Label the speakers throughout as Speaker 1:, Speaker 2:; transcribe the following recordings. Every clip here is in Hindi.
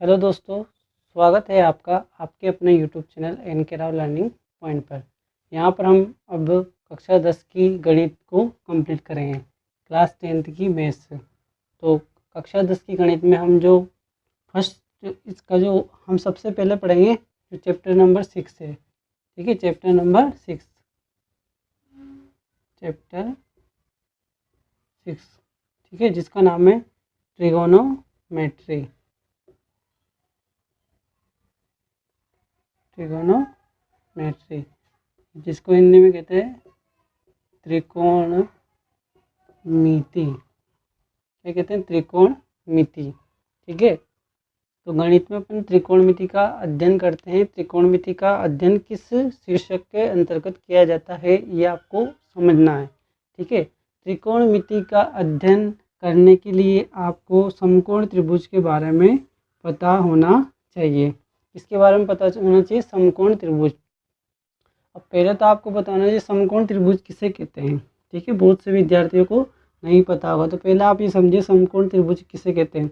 Speaker 1: हेलो दोस्तों, स्वागत है आपका आपके अपने YouTube channel NK. Rao learning point पर। यहाँ पर हम अब कक्षा 10 की गणित को कंप्लीट करेंगे क्लास 10th की मैथ्स से। तो कक्षा 10 की गणित में हम जो फर्स्ट इसका जो हम सबसे पहले पढ़ेंगे जो चैप्टर नंबर 6 है। ठीक है, चैप्टर नंबर 6 ठीक है, जिसका नाम है ट्रिगोनोमेट्री। ट्रिगोनोमेट्री जिसको हिंदी में कहते हैं त्रिकोणमिति। क्या कहते हैं? त्रिकोणमिति। ठीक है, तो गणित में अपन त्रिकोणमिति का अध्ययन करते हैं। त्रिकोणमिति का अध्ययन किस शीर्षक के अंतर्गत किया जाता है ये आपको समझना है। ठीक है, त्रिकोणमिति का अध्ययन करने के लिए आपको समकोण त्रिभुज के बारे में पता होना चाहिए। इसके बारे में पता होना चाहिए, समकोण त्रिभुज। अब पहले तो आपको बताना चाहिए समकोण त्रिभुज किसे कहते हैं। ठीक है, बहुत से विद्यार्थियों को नहीं पता होगा, तो पहले आप ये समझिए समकोण त्रिभुज किसे कहते हैं।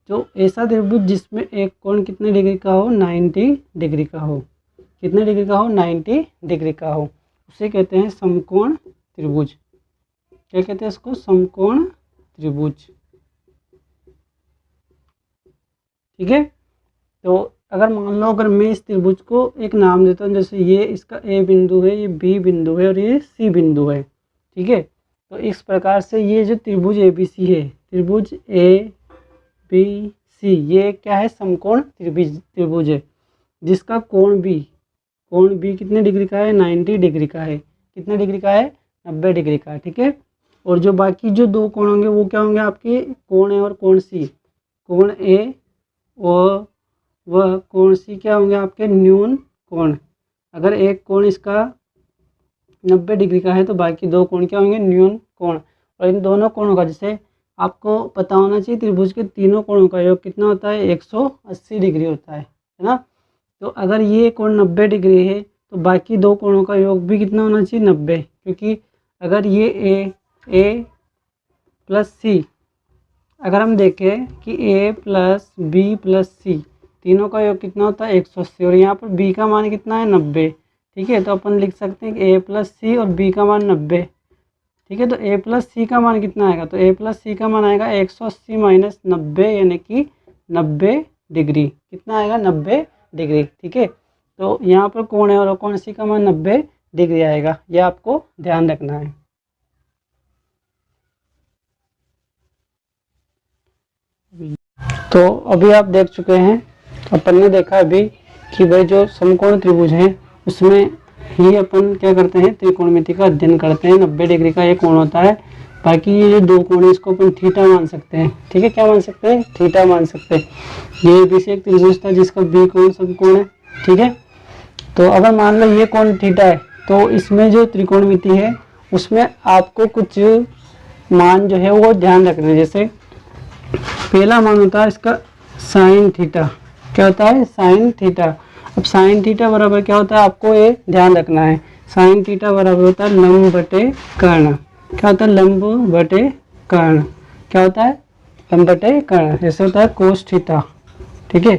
Speaker 1: जो ऐसा त्रिभुज जिसमें एक कोण कितने डिग्री का हो? 90 डिग्री का हो। कितने डिग्री का हो? 90 डिग्री का हो, उसे कहते हैं समकोण त्रिभुज। क्या कहते हैं इसको? समकोण त्रिभुज। ठीक है, तो अगर मान लो अगर मैं इस त्रिभुज को एक नाम देता हूँ, जैसे ये इसका ए बिंदु है, ये बी बिंदु है और ये सी बिंदु है। ठीक है, तो इस प्रकार से ये जो त्रिभुज ए बी सी है, त्रिभुज ए बी सी, ये क्या है? समकोण त्रिभुज है जिसका कोण बी कितने डिग्री का है? 90 डिग्री का है। कितने डिग्री का है? 90 डिग्री का। ठीक है, और जो बाकी जो दो कोण होंगे वो क्या होंगे आपके? कोण ए और कोण सी। कोण ए और वह कोण सी क्या होंगे आपके? न्यून कोण। अगर एक कोण इसका 90 डिग्री का है तो बाकी दो कोण क्या होंगे? न्यून कोण। और इन दोनों कोणों का, जैसे आपको पता होना चाहिए त्रिभुज के तीनों कोणों का योग कितना होता है? 180 डिग्री होता है ना। तो अगर ये कोण 90 डिग्री है तो बाकी दो कोणों का योग भी कितना होना चाहिए? 90। क्योंकि अगर ये ए प्लस सी, अगर हम देखें कि ए प्लस बी प्लस सी तीनों का योग कितना होता है? 180। और यहाँ पर बी का मान कितना है? 90। ठीक है, तो अपन लिख सकते हैं कि ए प्लस सी और बी का मान 90। ठीक है, तो ए प्लस सी का मान कितना आएगा? तो ए प्लस सी का मान आएगा 180 माइनस 90 यानी कि 90 डिग्री। कितना आएगा? 90 डिग्री। ठीक है, तो यहाँ पर कोण है और कोण सी का मान 90 डिग्री आएगा, यह आपको ध्यान रखना है। तो अभी आप देख चुके हैं, अपन ने देखा अभी कि भाई जो समकोण त्रिभुज है उसमें ही अपन क्या करते हैं? त्रिकोणमिति का अध्ययन करते हैं। 90 डिग्री का एक कोण होता है, बाकी ये जो दो कोण है इसको अपन थीटा मान सकते हैं। ठीक है, क्या मान सकते हैं? थीटा मान सकते हैं। ये भी से एक त्रिभुज था जिसका बी कोण समकोण है। ठीक है, तो अगर मान लो ये कोण थीटा है तो इसमें जो त्रिकोणमिति है उसमें आपको कुछ मान जो है वो ध्यान रखना है। जैसे पहला मान होता है इसका साइन थीटा। क्या होता है? Sine theta. अब साइन थीटा बराबर क्या होता है आपको ये ध्यान रखना है। साइन थीटा बराबर होता है लंब बटे कर्ण। क्या होता है? लंब बटे कर्ण। क्या होता है? लंब बटे कर्ण। जैसे होता है कोस थीटा। ठीक है,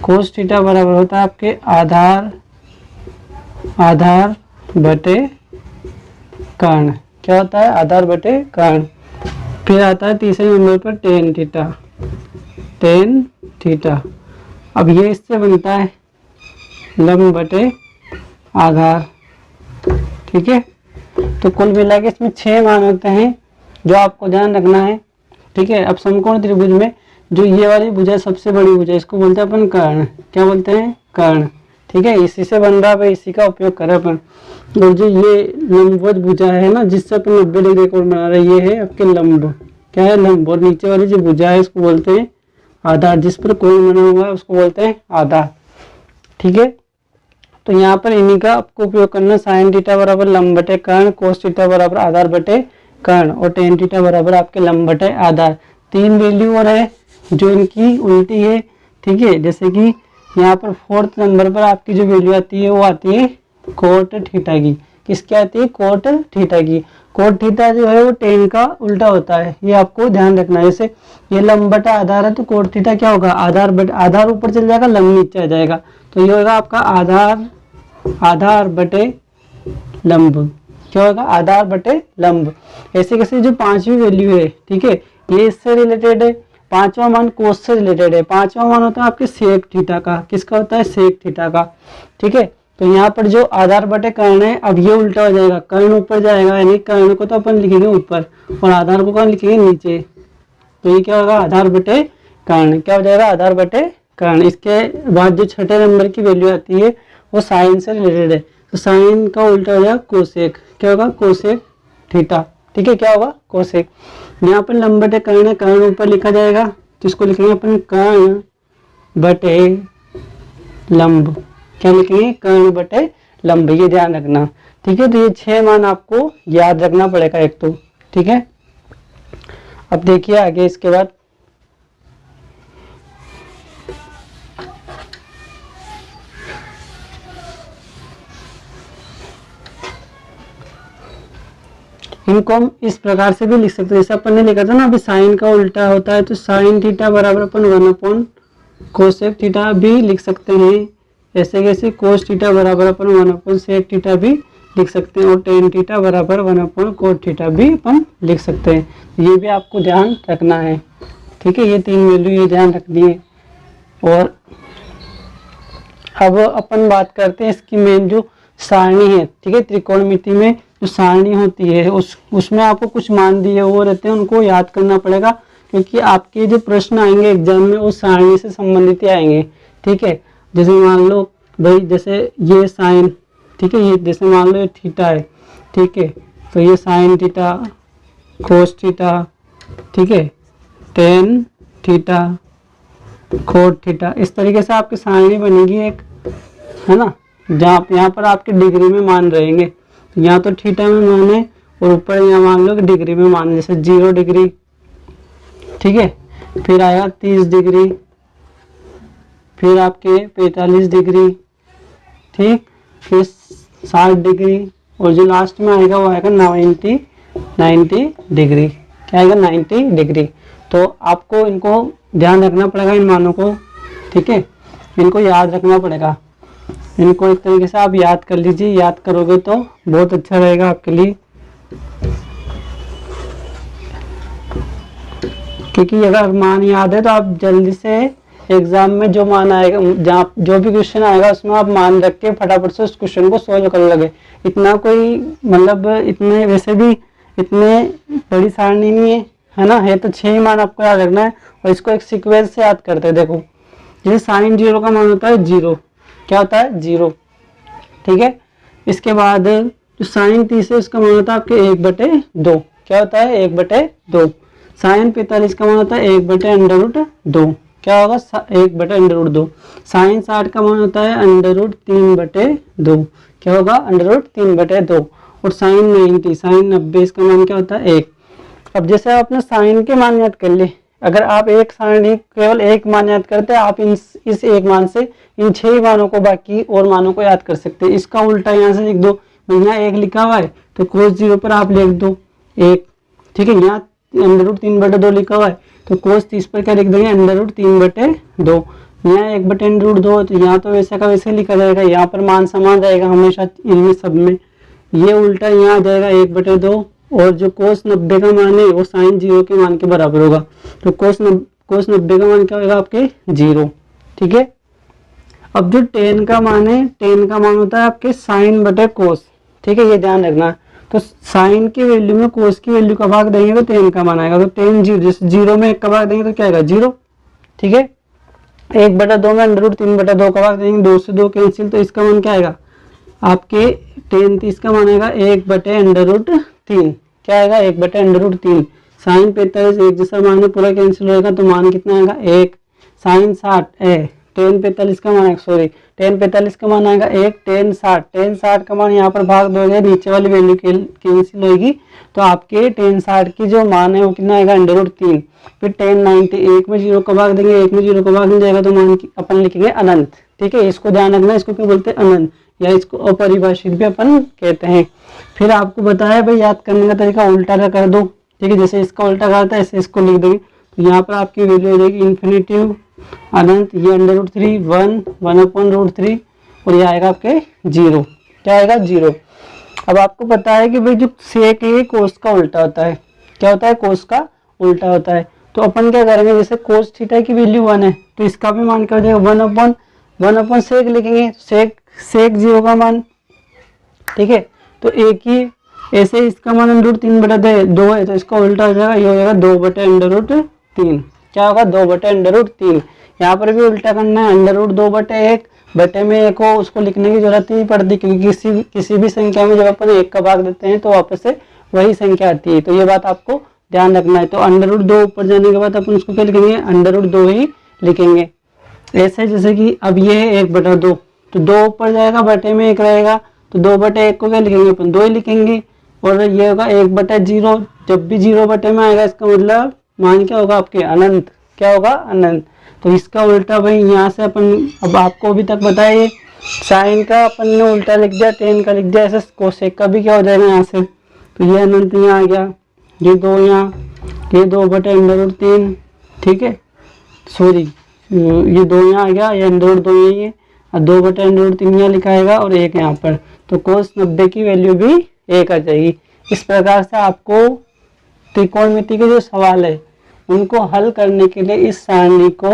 Speaker 1: कोस थीटा बराबर होता है आपके आधार बटे कर्ण। क्या होता है? आधार बटे कर्ण। फिर आता है तीसरे नंबर पर टेन थीटा। अब ये इससे बनता है लंब बटे आधार। ठीक है, तो कुल मिला के इसमें 6 मान होते हैं जो आपको ध्यान रखना है। ठीक है, अब समकोण त्रिभुज में जो ये वाली भुजा सबसे बड़ी भुजा, इसको बोलते हैं अपन कर्ण। क्या बोलते हैं? कर्ण। ठीक है, इसी से बन रहा है, इसी का उपयोग करें अपन। और जो ये लंबवत भुजा है ना जिससे अपन 90 डिग्री कोण बना रहे, ये है आपके लंब। क्या है? लंब। और नीचे वाली जो भुजा है इसको बोलते हैं आधार, जिस पर कोण बना हुआ है उसको बोलते हैं आधार। ठीक है, तो यहाँ पर इन्हीं का आपको उपयोग करना। साइन थीटा बराबर लंब बटे कर्ण, कोस थीटा बराबर आधार बटे कर्ण और टेन थीटा बराबर आपके लंब बटे आधार। 3 वैल्यू और है जो इनकी उल्टी है। ठीक है, जैसे कि यहाँ पर 4th नंबर पर आपकी जो वैल्यू आती है वो आती है कोट थीटा की। किसकी आती है? कोट थीटा की। कोट थीटा जो है वो टेन का उल्टा होता है, ये आपको ध्यान रखना है। जैसे ये लंब बटा आधार है तो कोट थीटा क्या होगा, आधार ऊपर चल जाएगा, लंब नीचे आ जाएगा, तो ये होगा आपका आधार बटे लंब। क्या होगा, आधार बटे लंब। ऐसे कैसे जो पांचवी वैल्यू है, ठीक है, ये इससे रिलेटेड है, पांचवा मान कोस से रिलेटेड है। पांचवा मान होता है आपके सेक थीटा का, किसका होता है, सेक थीटा का, ठीक है। तो यहाँ पर जो आधार बटे कर्ण है, अब ये उल्टा हो जाएगा, कर्ण ऊपर जाएगा, यानी कर्ण को तो अपन लिखेंगे ऊपर और आधार को कहाँ लिखेंगे, नीचे। तो ये क्या होगा, आधार बटे कर्ण, क्या हो जाएगा, आधार बटे कर्ण। इसके बाद जो छठे नंबर की वैल्यू आती है वो साइन से रिलेटेड है, तो साइन का उल्टा हो जाएगा कोसेक, क्या होगा, कोसेक थीटा, ठीक है, क्या होगा, कोसेक। यहाँ पर लंब बटे कर्ण है, कर्ण ऊपर लिखा जाएगा, तो इसको लिखेंगे अपन कर्ण बटे लंब, क्या लिखेंगे, कर्ण बटे लंब, ये ध्यान रखना, ठीक है। तो ये 6 मान आपको याद रखना पड़ेगा एक तो, ठीक है। अब देखिए आगे इसके बाद इनको हम इस प्रकार से भी लिख सकते हैं, जैसे अपन ने लिखा था ना अभी, साइन का उल्टा होता है तो साइन थीटा बराबर अपन 1 कोसेक थीटा भी लिख सकते हैं। ऐसे कैसे, कोस थीटा बराबर अपन 1 सेक थीटा भी लिख सकते हैं, और टेन थीटा बराबर 1 कोट थीटा भी अपन लिख सकते हैं। ये भी आपको ध्यान रखना है, ठीक है, ये 3 वैल्यू ये ध्यान रखनी है। और अब अपन बात करते हैं इसकी मेन जो सारणी है, ठीक है, त्रिकोणमिति में जो सारणी होती है उसमें आपको कुछ मान दिए वो रहते हैं, उनको याद करना पड़ेगा, क्योंकि आपके जो प्रश्न आएंगे एग्जाम में उस सारणी से संबंधित ही आएंगे, ठीक है। जैसे मान लो भाई, जैसे ये साइन, ठीक है, ये जैसे मान लो ये थीटा है, ठीक है, तो ये साइन थीटा, कोस थीटा, ठीक है, टेन थीटा, कोट थीटा, इस तरीके से आपकी सारणी बनेगी एक, है ना, जहाँ यहाँ पर आपके डिग्री में मान रहेंगे, तो यहाँ तो थीटा में मान है और ऊपर यहाँ मान लो कि डिग्री में मान, जैसे 0 डिग्री, ठीक है, फिर आएगा 30 डिग्री, फिर आपके 45 डिग्री, ठीक, फिर 60 डिग्री, और जो लास्ट में आएगा वो आएगा 90 डिग्री, क्या आएगा, 90 डिग्री। तो आपको इनको ध्यान रखना पड़ेगा, इन मानों को, ठीक है, इनको याद रखना पड़ेगा। इनको एक तरीके से आप याद कर लीजिए, याद करोगे तो बहुत अच्छा रहेगा आपके लिए, क्योंकि अगर मान याद है तो आप जल्दी से एग्जाम में जो मान आएगा, जहाँ जो भी क्वेश्चन आएगा उसमें आप मान रख के फटाफट से उस क्वेश्चन को सोल्व कर लगे। इतना कोई मतलब इतने वैसे भी इतने बड़ी सारणी नहीं है ना, है तो 6 मान आपको याद रखना है, और इसको एक सीक्वेंस से याद करते हैं। देखो जैसे साइन 0 का मान होता है 0, क्या होता है, 0, ठीक है। इसके बाद जो साइन 30 है उसका मान होता है आपके 1/2, क्या होता है, 1/2। साइन 45 का मान होता है 1/√2, क्या होगा, 1/√2। साइन 60 का मान होता है √3/2, क्या होगा, √3/2। और साइन 90 इसका मान क्या होता है, 1। अब जैसे आपने साइन के मान याद कर लिए, अगर आप एक सारणी केवल एक मान याद करते हैं, आप इस एक मान से इन 6 मानों को, बाकी और मानों को याद कर सकते हैं। इसका उल्टा यहाँ से लिख दो, यहाँ 1 लिखा हुआ है तो कोस 0 पर आप लिख दो 1, ठीक है। यहाँ √3/2 लिखा हुआ है तो कोस 30 पर क्या लिख देंगे, √3/2। यहाँ 1/√2, तो यहाँ तो वैसे का वैसे लिखा जाएगा, यहाँ पर मान समान रहेगा हमेशा इनमें सब में, ये उल्टा यहाँ आ जाएगा 1/2, और जो कोस 90 का मान है वो साइन 0 के मान के बराबर होगा, तो कोस 90 का मान क्या होगा आपके 0, ठीक है। अब जो टेन का मान है, टेन का मान होता है आपके साइन बटे कोस, ठीक है, ये ध्यान रखना। तो साइन की वैल्यू में कोस की वैल्यू का भाग देंगे तो टेन का मान आएगा, तो टेन 0, जैसे 0 में 1 का भाग देंगे तो क्या आएगा, 0, ठीक है। 1/2 में √3/2 का भाग देंगे, 2 से 2 कैंसिल, तो इसका मान क्या आएगा आपके टेन 30 का मान आएगा 1/√3, क्या आएगा, 1/√3। साइन 45 एक जैसा मान है, पूरा कैंसिल होगा तो मान कितना आएगा, 1। साइन 60 टेन 45 का मान, सॉरी टेन 45 का मान आएगा 1। टेन 60 का मान यहाँ पर भाग दोगे, नीचे वाली वैल्यू कैंसिल होगी, तो आपके टेन 60 की जो मान है वो कितना आएगा, √3। फिर टेन 90, 1 में 0 का भाग देंगे, 1 में 0 का भाग मिल जाएगा तो मान अपन लिखेंगे अनंत, ठीक है। इसको ध्यान रखना, इसको क्यों बोलते हैं अनंत, या इसको अपरिभाषित भी अपन कहते हैं। फिर आपको बताया भाई याद करने का तरीका उल्टा कर दो, ठीक है, जैसे इसका उल्टा करता है ऐसे इसको लिख देंगे। तो यहाँ पर आपकी वैल्यू हो जाएगी इन्फिनिटिव अनंत, ये √3 1 1/√3 और ये आएगा आपके 0। क्या आएगा 0। अब आपको पता है कि भाई जो सेक है कोस का उल्टा होता है। क्या होता है, कोस का उल्टा होता है। तो अपन क्या करेंगे, जैसे कोस थीटा की वैल्यू 1 है तो इसका भी मान क्या हो जाएगा 1/1 सेक लिखेंगे, सेक 0 का मान, ठीक है। तो एक ही ऐसे इसका मान √3/2 है तो इसका उल्टा हो जाएगा, ये हो जाएगा 2/√3। क्या होगा 2/√3। यहाँ पर भी उल्टा करना है, √2/1 बटे में 1 हो उसको लिखने की जरूरत नहीं पड़ती, क्योंकि किसी भी संख्या में जब अपन 1 का भाग देते हैं तो वापस से वही संख्या आती है। तो ये बात आपको ध्यान रखना है। तो √2 ऊपर जाने के बाद अपन उसको क्या लिखेंगे, √2 ही लिखेंगे। ऐसे जैसे कि अब ये है 1/2, तो 2 ऊपर जाएगा बटे में 1 रहेगा, तो 2/1 को क्या लिखेंगे अपन 2 ही लिखेंगे। और ये होगा 1/0, जब भी 0 बटे में आएगा इसका मतलब मान क्या होगा आपके अनंत। क्या होगा अनंत। तो इसका उल्टा भाई यहाँ से अपन, अब आपको अभी तक बताइए साइन का अपन ने उल्टा लिख दिया, टेन का लिख दिया, ऐसे कोसेक का भी क्या हो जाएगा यहाँ से। तो ये अनंत यहाँ आ गया, ये 2 यहाँ, ये 2/√3, ठीक है, सॉरी ये 2 यहाँ आ गया, ये √2 यही है, और 2/√3 यहाँ लिखाएगा और 1 यहाँ पर। तो cos 90 की वैल्यू भी 1 आ जाएगी। इस प्रकार से आपको त्रिकोणमिति के जो सवाल है उनको हल करने के लिए इस सारणी को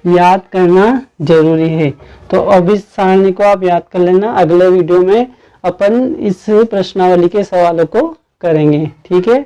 Speaker 1: याद करना जरूरी है। तो अब इस सारणी को आप याद कर लेना, अगले वीडियो में अपन इस प्रश्नावली के सवालों को करेंगे, ठीक है।